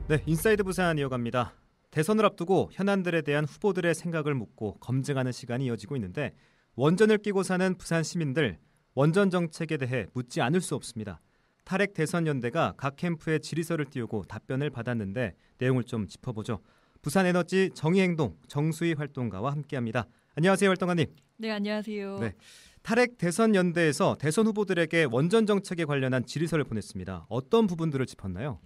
네, 인사이드 부산 이어갑니다. 대선을 앞두고 현안들에 대한 후보들의 생각을 묻고 검증하는 시간이 이어지고 있는데 원전을 끼고 사는 부산 시민들 원전 정책에 대해 묻지 않을 수 없습니다. 탈핵 대선 연대가 각 캠프에 질의서를 띄우고 답변을 받았는데 내용을 좀 짚어보죠. 부산에너지 정의행동 정수희 활동가와 함께합니다. 안녕하세요, 활동가님. 네, 안녕하세요. 네, 탈핵 대선 연대에서 대선 후보들에게 원전 정책에 관련한 질의서를 보냈습니다. 어떤 부분들을 짚었나요?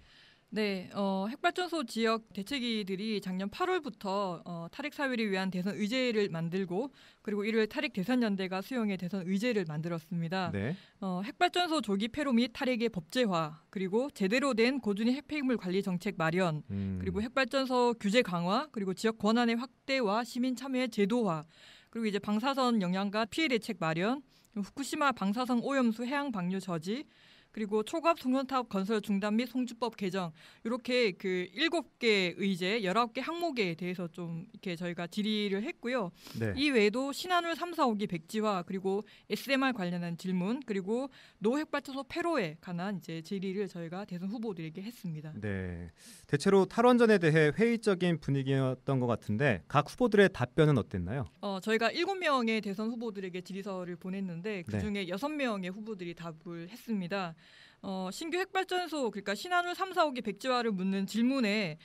네, 핵발전소 지역 대책위들이 작년 8월부터 탈핵 사회를 위한 대선 의제를 만들고 그리고 이를 탈핵 대선 연대가 수용해 대선 의제를 만들었습니다. 네. 핵발전소 조기 폐로 및 탈핵의 법제화, 그리고 제대로 된 고준위 핵폐기물 관리 정책 마련, 그리고 핵발전소 규제 강화, 그리고 지역 권한의 확대와 시민 참여의 제도화, 그리고 이제 방사선 영향과 피해 대책 마련, 후쿠시마 방사선 오염수 해양 방류 저지, 그리고 초과압 송전탑 건설 중단 및 송주법 개정, 이렇게 그 7개 의제, 19개 항목에 대해서 좀 이렇게 저희가 질의를 했고요. 네. 이 외에도 신한울 3, 4, 5기 백지화, 그리고 SMR 관련한 질문, 그리고 노핵발전소 폐로에 관한 이제 질의를 저희가 대선 후보들에게 했습니다. 네. 대체로 탈원전에 대해 회의적인 분위기였던 것 같은데 각 후보들의 답변은 어땠나요? 저희가 7명의 대선 후보들에게 질의서를 보냈는데 그중에 6명의 후보들이 답을 했습니다. 신규 핵발전소, 그러니까 신한울 3, 4, 5기 백지화를 묻는 질문에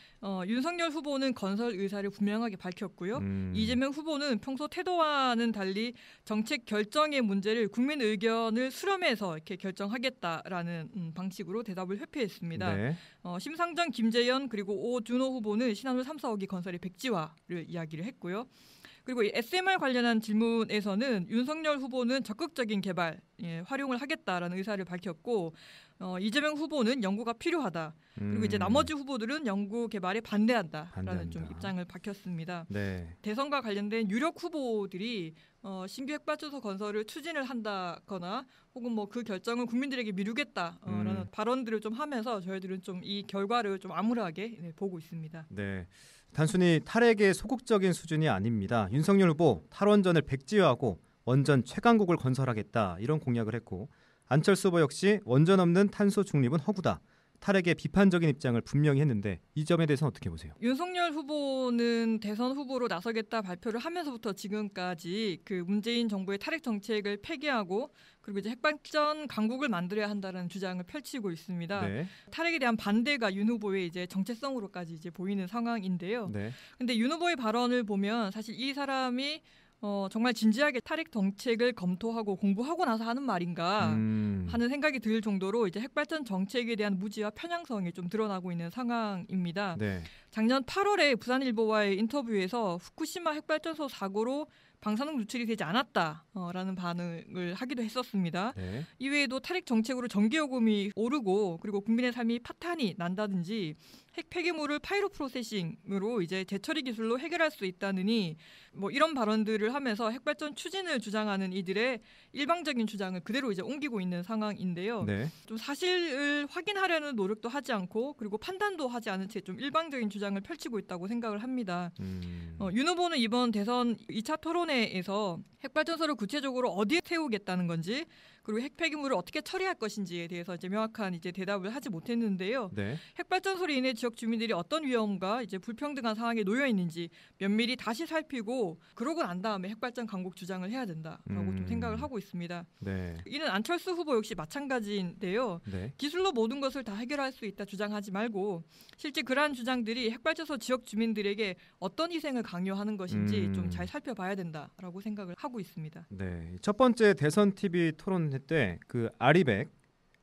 윤석열 후보는 건설 의사를 분명하게 밝혔고요. 이재명 후보는 평소 태도와는 달리 정책 결정의 문제를 국민 의견을 수렴해서 이렇게 결정하겠다라는 방식으로 대답을 회피했습니다. 네. 심상정, 김재현 그리고 오준호 후보는 신한울 3, 4, 5기 건설의 백지화를 이야기를 했고요. 그리고 이 SMR 관련한 질문에서는 윤석열 후보는 적극적인 개발, 활용을 하겠다라는 의사를 밝혔고 이재명 후보는 연구가 필요하다. 그리고 이제 나머지 후보들은 연구 개발에 반대한다라는 좀 입장을 밝혔습니다. 네. 대선과 관련된 유력 후보들이 신규 핵발전소 건설을 추진을 한다거나 혹은 뭐 그 결정을 국민들에게 미루겠다라는 발언들을 좀 하면서 저희들은 좀 이 결과를 좀 암울하게 보고 있습니다. 네. 단순히 탈핵의 소극적인 수준이 아닙니다. 윤석열 후보 탈원전을 백지화하고 원전 최강국을 건설하겠다 이런 공약을 했고 안철수 후보 역시 원전 없는 탄소 중립은 허구다. 탈핵에 비판적인 입장을 분명히 했는데 이 점에 대해서는 어떻게 보세요? 윤석열 후보는 대선 후보로 나서겠다 발표를 하면서부터 지금까지 그 문재인 정부의 탈핵 정책을 폐기하고 그리고 이제 핵발전 강국을 만들어야 한다는 주장을 펼치고 있습니다. 네. 탈핵에 대한 반대가 윤 후보의 이제 정체성으로까지 이제 보이는 상황인데요. 네. 근데 윤 후보의 발언을 보면 사실 이 사람이 정말 진지하게 탈핵 정책을 검토하고 공부하고 나서 하는 말인가 하는 생각이 들 정도로 이제 핵발전 정책에 대한 무지와 편향성이 좀 드러나고 있는 상황입니다. 네. 작년 8월에 부산일보와의 인터뷰에서 후쿠시마 핵발전소 사고로 방사능 누출이 되지 않았다라는 반응을 하기도 했었습니다. 네. 이외에도 탈핵 정책으로 전기요금이 오르고 그리고 국민의 삶이 파탄이 난다든지 핵 폐기물을 파이로 프로세싱으로 이제 재처리 기술로 해결할 수 있다느니 뭐 이런 발언들을 하면서 핵발전 추진을 주장하는 이들의 일방적인 주장을 그대로 이제 옮기고 있는 상황인데요. 네. 좀 사실을 확인하려는 노력도 하지 않고 그리고 판단도 하지 않은 채 좀 일방적인 주장을 펼치고 있다고 생각을 합니다. 윤 후보는 이번 대선 2차 토론회에서 핵발전소를 구체적으로 어디에 세우겠다는 건지 그리고 핵 폐기물을 어떻게 처리할 것인지에 대해서 이제 명확한 이제 대답을 하지 못했는데요. 네. 핵발전소로 인해 지역 주민들이 어떤 위험과 이제 불평등한 상황에 놓여 있는지 면밀히 다시 살피고 그러고 난 다음에 핵발전 강국 주장을 해야 된다라고 좀 생각을 하고 있습니다. 네. 이는 안철수 후보 역시 마찬가지인데요. 네. 기술로 모든 것을 다 해결할 수 있다 주장하지 말고 실제 그러한 주장들이 핵발전소 지역 주민들에게 어떤 희생을 강요하는 것인지 좀 잘 살펴봐야 된다라고 생각을 하고 있습니다. 네. 첫 번째 대선 TV 토론회 때 그 아리백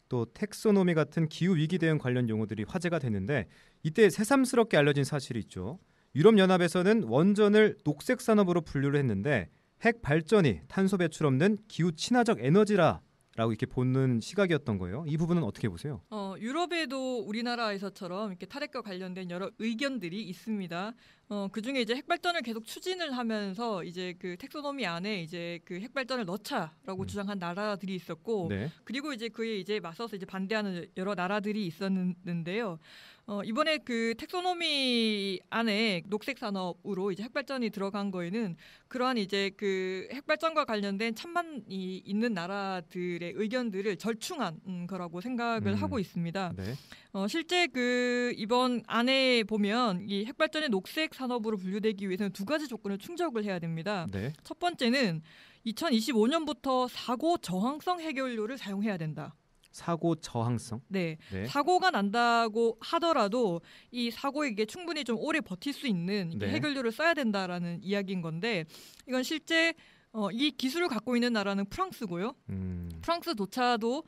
또 텍소노미 같은 기후 위기 대응 관련 용어들이 화제가 됐는데 이때 새삼스럽게 알려진 사실이 있죠. 유럽 연합에서는 원전을 녹색 산업으로 분류를 했는데 핵 발전이 탄소 배출 없는 기후 친화적 에너지라고 이렇게 보는 시각이었던 거예요. 이 부분은 어떻게 보세요? 유럽에도 우리나라에서처럼 이렇게 탈핵과 관련된 여러 의견들이 있습니다. 그중에 이제 핵발전을 계속 추진을 하면서 이제 그 텍소노미 안에 이제 그 핵발전을 넣자라고 주장한 나라들이 있었고, 네. 그리고 이제 그에 이제 맞서서 이제 반대하는 여러 나라들이 있었는데요. 이번에 그 텍소노미 안에 녹색 산업으로 이제 핵발전이 들어간 거에는 그러한 이제 그 핵발전과 관련된 찬반이 있는 나라들의 의견들을 절충한 거라고 생각을 하고 있습니다. 네. 실제 그 이번 안에 보면 이 핵발전의 녹색 산업으로 분류되기 위해서는 두 가지 조건을 충족을 해야 됩니다. 네. 첫 번째는 2025년부터 사고 저항성 핵연료를 사용해야 된다. 사고 저항성. 네. 네. 사고가 난다고 하더라도 이 사고에 이게 충분히 좀 오래 버틸 수 있는 네. 핵연료를 써야 된다라는 이야기인 건데 이건 실제 이 기술을 갖고 있는 나라는 프랑스고요. 프랑스조차도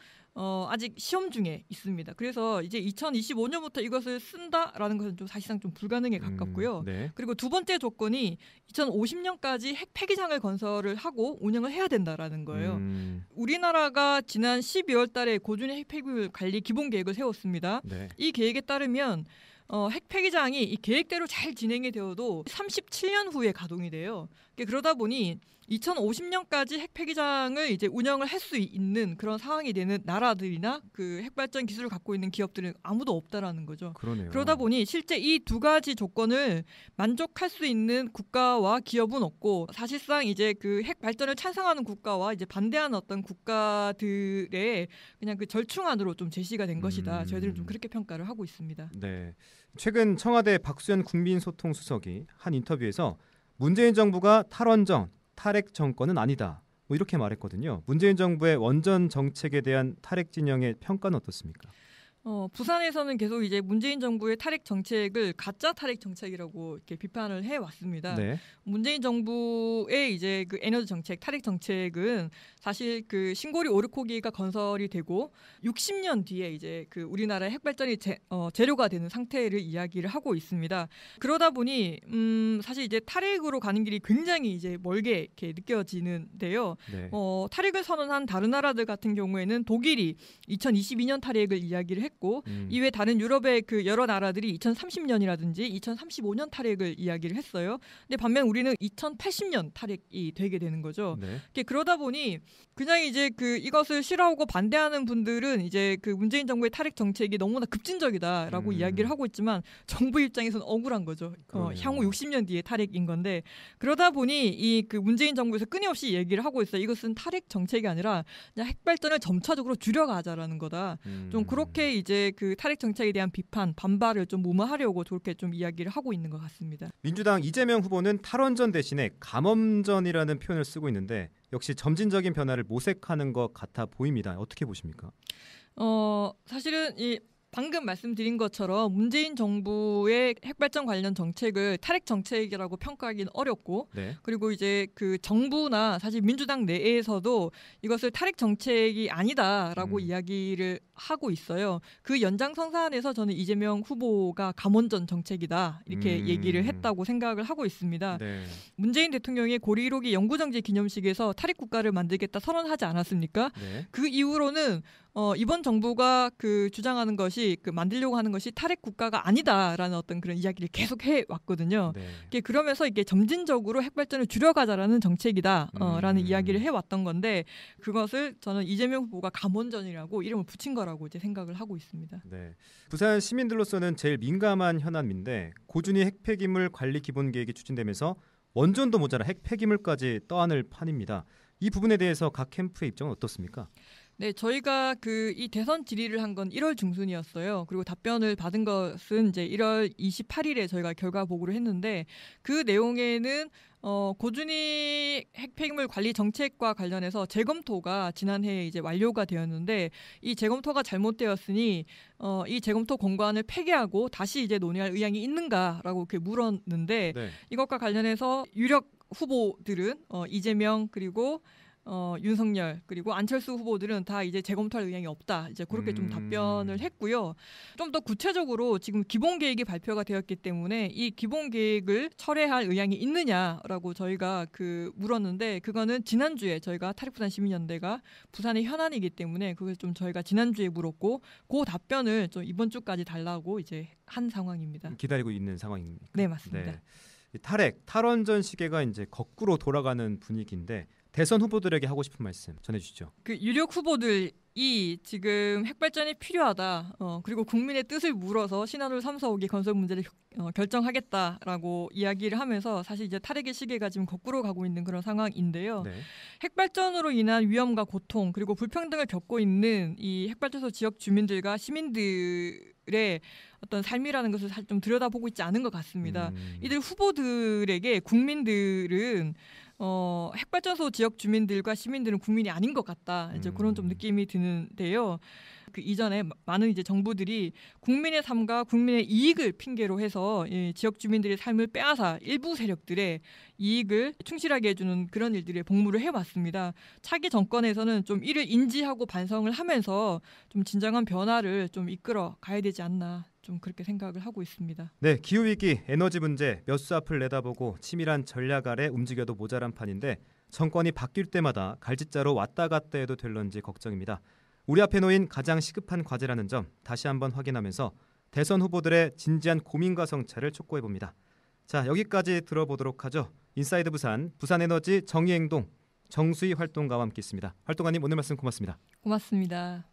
아직 시험 중에 있습니다. 그래서 이제 2025년부터 이것을 쓴다라는 것은 좀 사실상 좀 불가능에 가깝고요. 네. 그리고 두 번째 조건이 2050년까지 핵 폐기장을 건설을 하고 운영을 해야 된다라는 거예요. 우리나라가 지난 12월 달에 고준위 핵 폐기물 관리 기본 계획을 세웠습니다. 네. 이 계획에 따르면 핵 폐기장이 이 계획대로 잘 진행이 되어도 37년 후에 가동이 돼요. 그러다 보니 2050년까지 핵 폐기장을 이제 운영을 할 수 있는 그런 상황이 되는 나라들이나 그 핵발전 기술을 갖고 있는 기업들은 아무도 없다라는 거죠. 그러네요. 그러다 보니 실제 이 두 가지 조건을 만족할 수 있는 국가와 기업은 없고 사실상 이제 그 핵 발전을 찬성하는 국가와 이제 반대하는 어떤 국가들의 그냥 그 절충안으로 좀 제시가 된 것이다. 저희들은 좀 그렇게 평가를 하고 있습니다. 네. 최근 청와대 박수현 국민소통수석이 한 인터뷰에서 문재인 정부가 탈원전, 탈핵 정권은 아니다. 뭐 이렇게 말했거든요. 문재인 정부의 원전 정책에 대한 탈핵 진영의 평가는 어떻습니까? 부산에서는 계속 이제 문재인 정부의 탈핵 정책을 가짜 탈핵 정책이라고 이렇게 비판을 해 왔습니다. 네. 문재인 정부의 이제 그 에너지 정책, 탈핵 정책은 사실 그 신고리 오르코기가 건설이 되고 60년 뒤에 이제 그 우리나라의 핵발전이 재료가 되는 상태를 이야기를 하고 있습니다. 그러다 보니 사실 이제 탈핵으로 가는 길이 굉장히 이제 멀게 이렇게 느껴지는데요. 네. 탈핵을 선언한 다른 나라들 같은 경우에는 독일이 2022년 탈핵을 이야기를 했고 이외 다른 유럽의 그 여러 나라들이 2030년이라든지 2035년 탈핵을 이야기를 했어요. 근데 반면 우리는 2080년 탈핵이 되게 되는 거죠. 네. 그러다 보니 그냥 이제 그 이것을 싫어하고 반대하는 분들은 이제 그 문재인 정부의 탈핵 정책이 너무나 급진적이다라고 이야기를 하고 있지만 정부 입장에서는 억울한 거죠. 향후 60년 뒤에 탈핵인 건데 그러다 보니 이 그 문재인 정부에서 끊임없이 얘기를 하고 있어요. 이것은 탈핵 정책이 아니라 그냥 핵발전을 점차적으로 줄여가자라는 거다. 좀 그렇게 이제 그 탈핵 정책에 대한 비판, 반발을 좀 무마하려고 저렇게 좀 이야기를 하고 있는 것 같습니다. 민주당 이재명 후보는 탈원전 대신에 감원전이라는 표현을 쓰고 있는데 역시 점진적인 변화를 모색하는 것 같아 보입니다. 어떻게 보십니까? 사실은 이 방금 말씀드린 것처럼 문재인 정부의 핵발전 관련 정책을 탈핵 정책이라고 평가하기는 어렵고 네. 그리고 이제 그 정부나 사실 민주당 내에서도 이것을 탈핵 정책이 아니다라고 이야기를 하고 있어요. 그 연장선상에서 저는 이재명 후보가 감원전 정책이다 이렇게 얘기를 했다고 생각을 하고 있습니다. 네. 문재인 대통령이 고리 1호기 영구정지 기념식에서 탈핵 국가를 만들겠다 선언하지 않았습니까? 네. 그 이후로는 이번 정부가 그 주장하는 것이 그 만들려고 하는 것이 탈핵 국가가 아니다라는 어떤 그런 이야기를 계속 해 왔거든요. 네. 그러면서 이게 점진적으로 핵발전을 줄여가자라는 정책이다라는 이야기를 해 왔던 건데 그것을 저는 이재명 후보가 감원전이라고 이름을 붙인 거라고 이제 생각을 하고 있습니다. 네. 부산 시민들로서는 제일 민감한 현안인데 고준위 핵폐기물 관리 기본 계획이 추진되면서 원전도 모자라 핵폐기물까지 떠안을 판입니다. 이 부분에 대해서 각 캠프의 입장은 어떻습니까? 네, 저희가 그 이 대선 질의를 한 건 1월 중순이었어요. 그리고 답변을 받은 것은 이제 1월 28일에 저희가 결과 보고를 했는데 그 내용에는 고준위 핵폐기물 관리 정책과 관련해서 재검토가 지난해에 이제 완료가 되었는데 이 재검토가 잘못되었으니 이 재검토 권고안을 폐기하고 다시 이제 논의할 의향이 있는가라고 이렇게 물었는데 네. 이것과 관련해서 유력 후보들은 이재명 그리고 윤석열 그리고 안철수 후보들은 다 이제 재검토할 의향이 없다. 이제 그렇게 좀 답변을 했고요. 좀 더 구체적으로 지금 기본 계획이 발표가 되었기 때문에 이 기본 계획을 철회할 의향이 있느냐라고 저희가 그 물었는데 그거는 지난주에 저희가 탈핵부산 시민연대가 부산의 현안이기 때문에 그걸 좀 저희가 지난주에 물었고 그 답변을 좀 이번 주까지 달라고 이제 한 상황입니다. 기다리고 있는 상황입니까? 네, 맞습니다. 네. 탈핵, 탈원전 시계가 이제 거꾸로 돌아가는 분위기인데 대선 후보들에게 하고 싶은 말씀 전해주시죠. 그 유력 후보들 이 지금 핵발전이 필요하다. 그리고 국민의 뜻을 물어서 신한울 3, 4호기 건설 문제를 결정하겠다라고 이야기를 하면서 사실 이제 탈핵의 시계가 지금 거꾸로 가고 있는 그런 상황인데요. 네. 핵발전으로 인한 위험과 고통 그리고 불평등을 겪고 있는 이 핵발전소 지역 주민들과 시민들의 어떤 삶이라는 것을 사실 좀 들여다보고 있지 않은 것 같습니다. 이들 후보들에게 국민들은 핵발전소 지역 주민들과 시민들은 국민이 아닌 것 같다. 이제 그런 좀 느낌이 드는데요. 그 이전에 많은 이제 정부들이 국민의 삶과 국민의 이익을 핑계로 해서 이 지역 주민들의 삶을 빼앗아 일부 세력들의 이익을 충실하게 해주는 그런 일들에 복무를 해왔습니다. 차기 정권에서는 좀 이를 인지하고 반성을 하면서 좀 진정한 변화를 좀 이끌어 가야 되지 않나. 좀 그렇게 생각을 하고 있습니다. 네, 기후위기, 에너지 문제 몇 수 앞을 내다보고 치밀한 전략 아래 움직여도 모자란 판인데 정권이 바뀔 때마다 갈짓자로 왔다 갔다 해도 될런지 걱정입니다. 우리 앞에 놓인 가장 시급한 과제라는 점 다시 한번 확인하면서 대선 후보들의 진지한 고민과 성찰을 촉구해봅니다. 자, 여기까지 들어보도록 하죠. 인사이드 부산, 부산에너지 정의행동 정수희 활동가와 함께했습니다. 활동가님 오늘 말씀 고맙습니다. 고맙습니다.